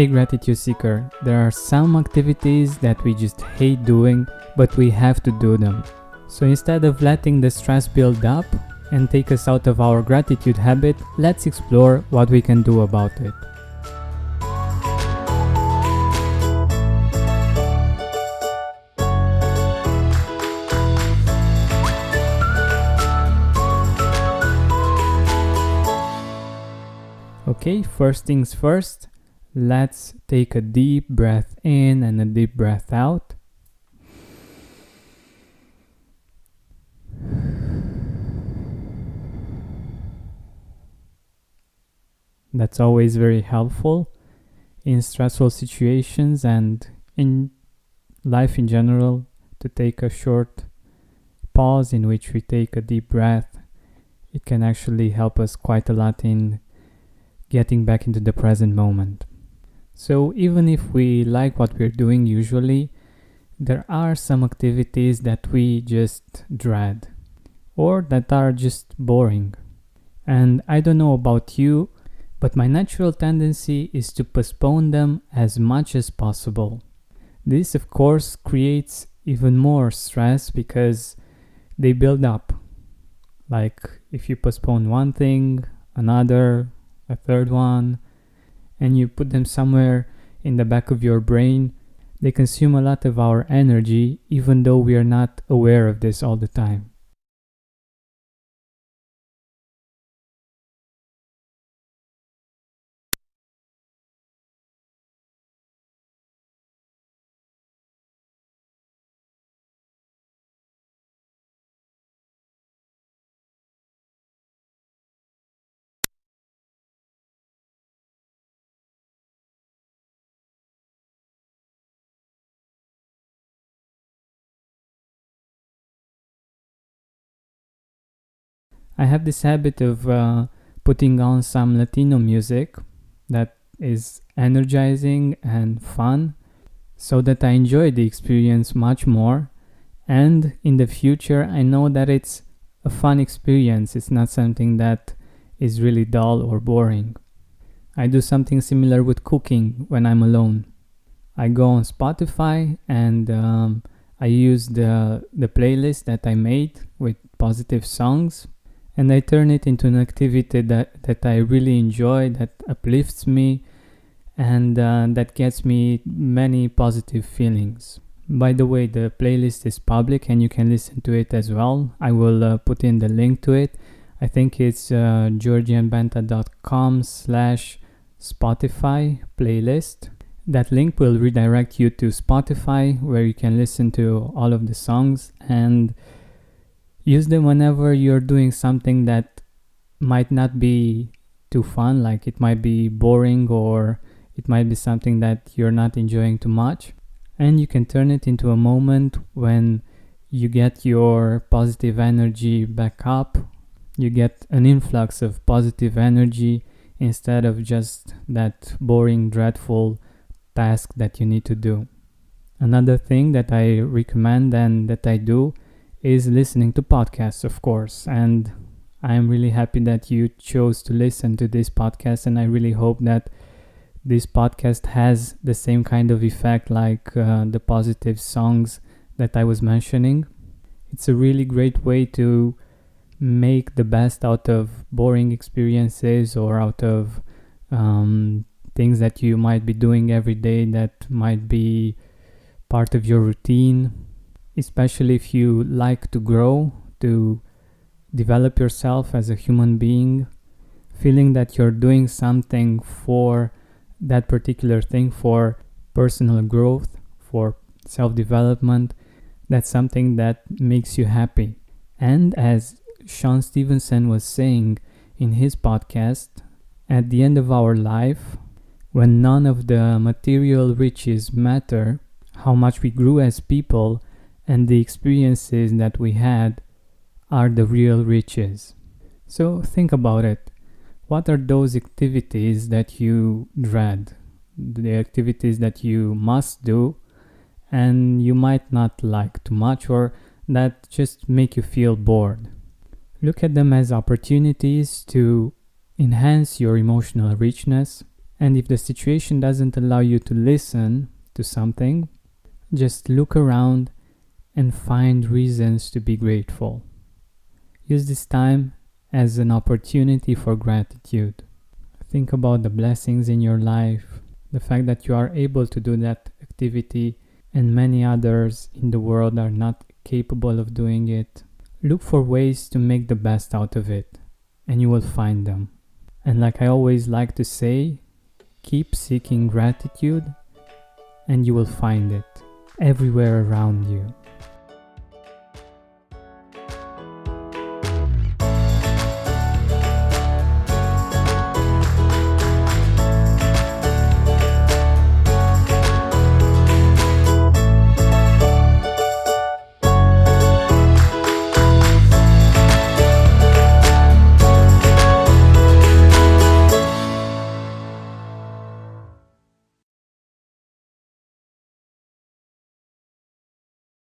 Hey gratitude seeker, there are some activities that we just hate doing, but we have to do them. So instead of letting the stress build up and take us out of our gratitude habit, let's explore what we can do about it. Okay, first things first, let's take a deep breath in and a deep breath out. That's always very helpful in stressful situations and in life in general, to take a short pause in which we take a deep breath. It can actually help us quite a lot in getting back into the present moment. So even if we like what we're doing usually, there are some activities that we just dread or that are just boring. And I don't know about you, but my natural tendency is to postpone them as much as possible. This, of course, creates even more stress because they build up. Like if you postpone one thing, another, a third one, and you put them somewhere in the back of your brain, they consume a lot of our energy, even though we are not aware of this all the time. I have this habit of putting on some Latino music that is energizing and fun, so that I enjoy the experience much more. And in the future, I know that it's a fun experience. It's not something that is really dull or boring. I do something similar with cooking when I'm alone. I go on Spotify and I use the playlist that I made with positive songs, and I turn it into an activity that I really enjoy, that uplifts me, and that gets me many positive feelings. By the way, the playlist is public and you can listen to it as well. I will put in the link to it. I think it's georgianbenta.com/Spotify playlist. That link will redirect you to Spotify, where you can listen to all of the songs and use them whenever you're doing something that might not be too fun, like it might be boring or it might be something that you're not enjoying too much. And you can turn it into a moment when you get your positive energy back up. You get an influx of positive energy instead of just that boring, dreadful task that you need to do. Another thing that I recommend and that I do is listening to podcasts, of course. And I am really happy that you chose to listen to this podcast, and I really hope that this podcast has the same kind of effect like the positive songs that I was mentioning. It's a really great way to make the best out of boring experiences or out of things that you might be doing every day that might be part of your routine, especially if you like to grow, to develop yourself as a human being, feeling that you're doing something for that particular thing, for personal growth, for self-development. That's something that makes you happy. And as Sean Stevenson was saying in his podcast, at the end of our life, when none of the material riches matter, how much we grew as people and the experiences that we had are the real riches. So think about it. What are those activities that you dread? The activities that you must do and you might not like too much, or that just make you feel bored. Look at them as opportunities to enhance your emotional richness And if the situation doesn't allow you to listen to something, just look around and find reasons to be grateful. Use this time as an opportunity for gratitude. Think about the blessings in your life, the fact that you are able to do that activity and many others in the world are not capable of doing it. Look for ways to make the best out of it, and you will find them. And like I always like to say, keep seeking gratitude and you will find it everywhere around you.